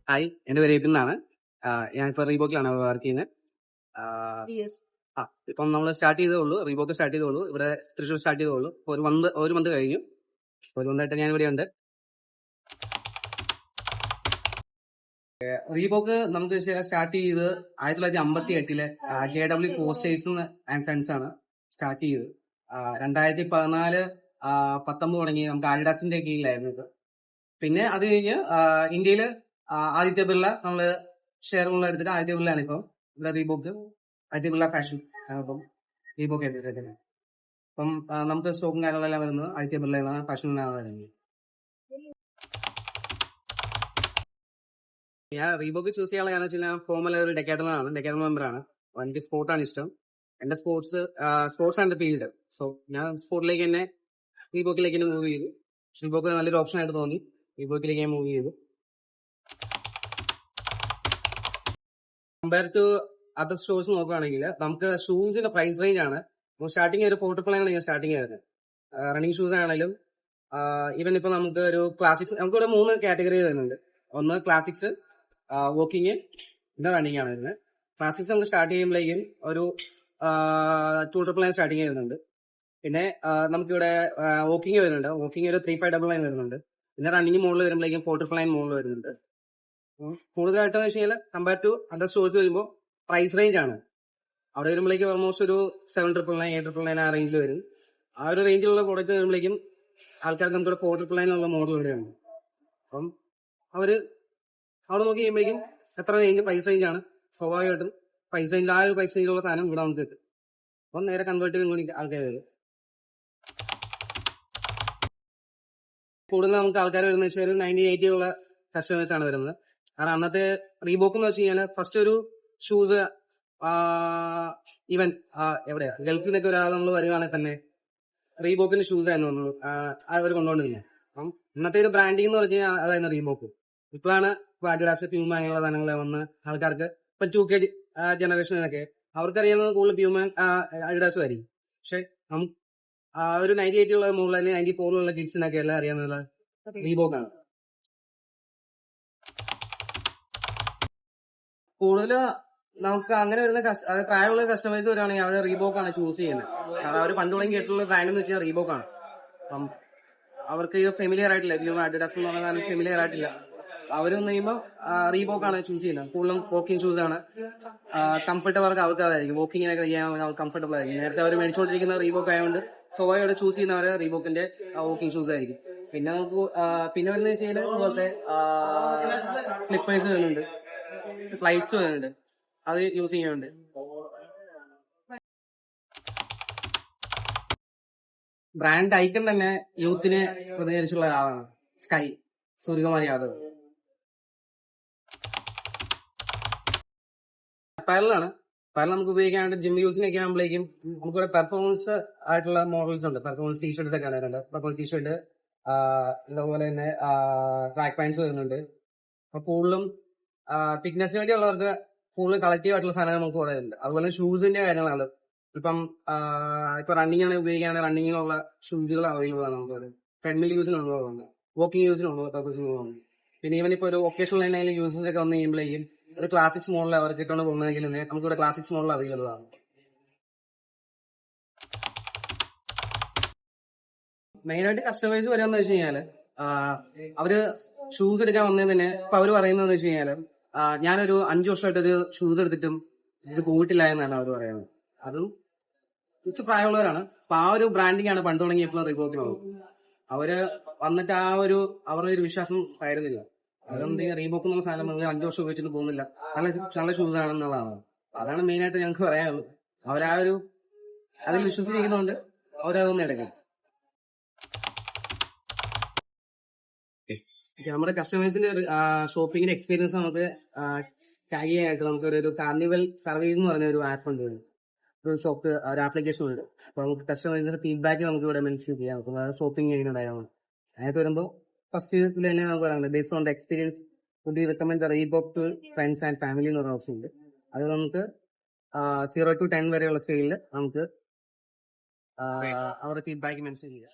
Hi, എന്റെ പേര് എബിൻ എന്നാണ്. ഞാനിപ്പോ റീബോക്കിലാണ് വർക്ക് ചെയ്യുന്നത്. ഇപ്പം നമ്മൾ സ്റ്റാർട്ട് ചെയ്തേ ഉള്ളൂ. റീബോക്ക് സ്റ്റാർട്ട് ചെയ്തേ ഉള്ളൂ. ഇവിടെ തൃശ്ശൂർ സ്റ്റാർട്ട് ചെയ്തേ ഉള്ളൂ. ഒരു മന്ത് കഴിഞ്ഞു. ഒരു മന്തായിട്ട് ഞാൻ ഇവിടെ ഉണ്ട്. റീബോക്ക് നമുക്ക് സ്റ്റാർട്ട് ചെയ്ത് 1958 JW പോസ്റ്റേഴ്സ് ആൻഡ് സൺസ് ആണ് സ്റ്റാർട്ട് ചെയ്തത്. 2014 19 തുടങ്ങി നമുക്ക് ആഡിഡാസിന്റെ കീഴിലായിരുന്നു ഇത്. പിന്നെ അത് കഴിഞ്ഞ് ഇന്ത്യയില് ആദിത്യ ബിർള നമ്മള് ഷെയർ എടുത്തിട്ട് ആദിത്യ ബിർളയാണ് ഇപ്പം ഇവിടെ റീബോക്ക് ആദിത്യ ബിർള ഫാഷൻ ഇപ്പം റീബോക്ക് എടുത്തിട്ട് അപ്പം നമുക്ക് സ്റ്റോക്കും കാര്യങ്ങളെല്ലാം വരുന്നത് ആദിത്യ ബിർള ഫാഷനിലാണ് വരുന്നത്. ഞാൻ റീബോക്ക് ചൂസ് ചെയ്യാനുള്ള കാരണം വെച്ചാൽ ഞാൻ ഫോമൽ ഒരു ഡെക്കാത്തലോൺ മെമ്പറാണ്. എനിക്ക് സ്പോർട്ടാണ് ഇഷ്ടം. എന്റെ സ്പോർട്സ് ആണ് ഫീൽഡ്. സോ ഞാൻ സ്പോർട്ടിലേക്ക് തന്നെ റീബോക്കിലേക്ക് തന്നെ മൂവ് ചെയ്തു. റീബോക്ക് നല്ലൊരു ഓപ്ഷൻ ആയിട്ട് തോന്നി. റീബോക്കിലേക്ക് ഞാൻ മൂവ് ചെയ്തു. കമ്പയർ ടു അതർ സ്റ്റോഴ്സ് നോക്കുകയാണെങ്കിൽ നമുക്ക് ഷൂസിന്റെ പ്രൈസ് റേഞ്ച് ആണ് സ്റ്റാർട്ടിങ് ഒരു 40 ഞാൻ സ്റ്റാർട്ടിങ് ആയിരുന്നു. റണ്ണിങ് ഷൂസ് ആണെങ്കിലും ഈവൻ ഇപ്പൊ നമുക്ക് ഒരു ക്ലാസിക്സ് നമുക്കിവിടെ 3 കാറ്റഗറി വരുന്നുണ്ട്. ഒന്ന് ക്ലാസിക്സ്, വോക്കിങ്, പിന്നെ റണ്ണിങ് ആണ് വരുന്നത്. ക്ലാസിക്സ് നമുക്ക് സ്റ്റാർട്ട് ചെയ്യുമ്പോഴേക്കും ഒരു 299 സ്റ്റാർട്ടിങ് വരുന്നുണ്ട്. പിന്നെ നമുക്കിവിടെ വോക്കിങ് വരുന്നുണ്ട്. വോക്കിങ് ഒരു 3599 വരുന്നുണ്ട്. പിന്നെ റണ്ണിങ് മുകളിൽ വരുമ്പോഴേക്കും 499 മുകളിൽ വരുന്നുണ്ട്. കൂടുതലായിട്ടെന്ന് വെച്ച് കഴിഞ്ഞാൽ കമ്പയർ ടു അതർ സ്റ്റോഴ്സ് വരുമ്പോൾ പ്രൈസ് റേഞ്ച് ആണ്. അവിടെ വരുമ്പോഴേക്കും ഓൾമോസ്റ്റ് ഒരു 799, 899 ആ റേഞ്ചിൽ വരും. ആ ഒരു റേഞ്ചിലുള്ള പ്രോഡക്റ്റ് വരുമ്പോഴേക്കും ആൾക്കാർക്ക് നമുക്ക് 499 മോഡൽ ഇവിടെയാണ്. അപ്പം അവര് അവിടെ നോക്കി കഴിയുമ്പോഴേക്കും എത്ര റേഞ്ച് പ്രൈസ് റേഞ്ച് ആണ്, സ്വാഭാവികമായിട്ടും പ്രൈസ് റേഞ്ചിൽ ആ ഒരു പ്രൈസ് റേഞ്ചിലുള്ള സാധനം ഇവിടെ നമുക്ക് കിട്ടും. അപ്പം നേരെ കൺവേർട്ട് ചെയ്ത് കൂടി ആൾക്കാർ വരും. കൂടുതൽ നമുക്ക് ആൾക്കാർ വരുന്ന വെച്ചാൽ 90-80 ഉള്ള കസ്റ്റമേഴ്സ് ആണ് വരുന്നത്. കാരണം അന്നത്തെ റീബോക്ക് എന്ന് വെച്ച് കഴിഞ്ഞാൽ ഫസ്റ്റ് ഒരു ഷൂസ് ഈവൻ എവിടെയാ ഗൾഫിൽ നിന്നൊക്കെ ഒരാൾ നമ്മൾ വരുവാണെങ്കിൽ തന്നെ റീബോക്കിന്റെ ഷൂസ് ആയിരുന്നു അവർ കൊണ്ടുകൊണ്ടിരുന്നത്. അപ്പം ഇന്നത്തെ ഒരു ബ്രാൻഡിങ് എന്ന് വെച്ച് കഴിഞ്ഞാൽ അതായിരുന്നു റീബോക്ക്. ഇപ്പോഴാണ് അഡിഡാസ്, പ്യൂമ അങ്ങനെയുള്ള സാധനങ്ങൾ വന്ന് ആൾക്കാർക്ക് ഇപ്പൊ 2K ജനറേഷനൊക്കെ അവർക്കറിയുന്നത് കൂടുതൽ പ്യൂമ അഡിഡാസും ആയിരിക്കും. പക്ഷെ നമുക്ക് ഒരു 98 ഉള്ള മുകളിൽ അല്ലെങ്കിൽ 94 ഉള്ള കിഡ്സിനൊക്കെ എല്ലാം അറിയാവുന്ന റീബോക്കാണ്. കൂടുതൽ നമുക്ക് അങ്ങനെ വരുന്ന പ്രായമുള്ള കസ്റ്റമേഴ്സ് വരികയാണെങ്കിൽ അവർ റീബോക്കാണ് ചൂസ് ചെയ്യുന്നത്. കാരണം അവർ പണ്ട് തുടങ്ങി കേട്ടുള്ള ബ്രാൻഡ് എന്ന് വെച്ചാൽ റീബോക്കാണ്. അപ്പം അവർക്ക് ഫെമിലിയർ ആയിട്ടില്ല, പ്യൂമ അഡിഡാസ് എന്ന് പറഞ്ഞാൽ ഫെമിലിയർ ആയിട്ടില്ല. അവരെന്ന് കഴിയുമ്പോൾ റീബോക്കാണ് ചൂസ് ചെയ്യുന്നത്. കൂടുതലും വോക്കിംഗ് ഷൂസ് ആണ് കംഫർട്ടബിൾ അവർക്ക് അതായിരിക്കും. വോക്കിങ്ങിനൊക്കെ ചെയ്യാൻ കംഫർട്ടബിൾ ആയിരിക്കും. നേരത്തെ അവർ മേടിച്ചുകൊണ്ടിരിക്കുന്ന റീബോക്ക് ആയതുകൊണ്ട് സ്വാഭാവികമായിട്ട് ചൂസ് ചെയ്യുന്നവരെ റീബോക്കിന്റെ വോക്കിംഗ് ഷൂസ് ആയിരിക്കും. പിന്നെ നമുക്ക് പിന്നെ വരുന്ന വെച്ചാൽ ഇതുപോലത്തെ സ്ലിപ്പേഴ്സ് വരുന്നുണ്ട്, സ്ലൈഡ്സ് വരുന്നുണ്ട്, അത് യൂസ് ചെയ്യുന്നുണ്ട്. ബ്രാൻഡ് ഐക്കൺ തന്നെ യൂത്തിനെ പ്രതികരിച്ചുള്ള ആളാണ് സ്കൈ, സൂര്യകുമാർ യാദവ്. പാരലാണ് നമുക്ക് ഉപയോഗിക്കാനായിട്ട് ജിം യൂസിനൊക്കെ ആകുമ്പോഴേക്കും നമുക്കിവിടെ പെർഫോമൻസ് ആയിട്ടുള്ള മോഡൽസ് ഉണ്ട്. പെർഫോമൻസ് ടീഷർട്ട്സ് ഒക്കെ ആണേലുണ്ട്. പെർഫോമൻസ് ടീഷർട്ട് ഇതുപോലെ തന്നെ ട്രാക്ക് പാൻസ് വരുന്നുണ്ട്. അപ്പൊ കൂടുതലും ഫിറ്റ്നസിന് വേണ്ടിയുള്ളവർക്ക് കൂടുതൽ കളക്റ്റീവ് ആയിട്ടുള്ള സാധനങ്ങൾ നമുക്ക് കുറെ ഉണ്ട്. അതുപോലെ ഷൂസിന്റെ കാര്യങ്ങളാണ്. ഇപ്പൊ റണ്ണിങ്ങിന് ഉപയോഗിക്കുകയാണെങ്കിൽ റണ്ണിങ്ങിനുള്ള ഷൂസുകൾ അവൈലബിൾ ആണ്. നമുക്ക് ട്രെഡ്മിൽ യൂസിനുള്ളതുണ്ട്, വോക്കിംഗ് യൂസിനുള്ള പർപ്പസിനുള്ളതുണ്ട്. പിന്നെ ഈവൻ ഇപ്പൊ ഒരു ഒക്കേഷണൽ ലൈനിൽ യൂസേഴ്സ് ഒക്കെ വന്നു കഴിയുമ്പോഴേക്കും ഒരു ക്ലാസിക്സ് മോഡൽ അവർക്ക് ഇട്ടുകൊണ്ട് പോകുന്നതെങ്കിൽ നമുക്കിവിടെ ക്ലാസിക്സ് മോഡൽ അവൈലബിൾ ആണ്. മെയിനായിട്ട് കസ്റ്റമേഴ്സ് വരാന്ന് വെച്ച് കഴിഞ്ഞാല് അവര് ഷൂസ് എടുക്കാൻ വന്നതിന് തന്നെ ഇപ്പൊ അവര് പറയുന്നതെന്ന് വെച്ച് കഴിഞ്ഞാല് ഞാനൊരു 5 വർഷമായിട്ട് ഒരു ഷൂസ് എടുത്തിട്ടും ഇത് പോയിട്ടില്ല എന്നാണ് അവർ പറയുന്നത്. അതും കുറച്ച് പ്രായമുള്ളവരാണ്. അപ്പൊ ആ ഒരു ബ്രാൻഡിങ് ആണ് പണ്ട് തുടങ്ങിയപ്പോൾ റീബോക്കിനുള്ളത്. അവര് വന്നിട്ട് അവരുടെ ഒരു വിശ്വാസം ആയിരുന്നില്ല. അതെന്ത് റീബോക്ക് എന്നുള്ള സാധനം 5 വർഷം ഉപയോഗിച്ചിട്ട് പോകുന്നില്ല, നല്ല ഷൂസ് ആണെന്നുള്ളതാണ്. അതാണ് മെയിനായിട്ട് ഞങ്ങൾക്ക് പറയാനുള്ളത്. അതിൽ വിശ്വസിച്ചിരിക്കുന്നതുകൊണ്ട് അവരതൊന്നും എടുക്കും. നമ്മുടെ കസ്റ്റമേഴ്സിന്റെ ഷോപ്പിംഗിന്റെ എക്സ്പീരിയൻസ് നമുക്ക് ടാഗ് ചെയ്യാനായിട്ട് നമുക്ക് ഒരു കാർണിവൽ സർവീസ് എന്ന് പറഞ്ഞ ഒരു ആപ്പ് ഉണ്ട്, ഒരു ആപ്ലിക്കേഷൻ ഉണ്ട്. അപ്പൊ നമുക്ക് കസ്റ്റമേഴ്സിന്റെ ഫീഡ്ബാക്ക് നമുക്ക് ഇവിടെ മെൻഷൻ ചെയ്യാം. ഷോപ്പിംഗ് ചെയ്യുന്നുണ്ടായിരുന്നു അതിനകത്ത് വരുമ്പോൾ ഫസ്റ്റ് തന്നെ നമുക്ക് പറയാനുണ്ട് based on the experience would you recommend the Reebok to friends and family എന്ന് പറഞ്ഞ ഓപ്ഷൻ ഉണ്ട്. അത് നമുക്ക് 0 to 10 വരെയുള്ള സ്കെയിലിൽ നമുക്ക് അവരുടെ ഫീഡ്ബാക്ക് മെൻഷൻ ചെയ്യാം.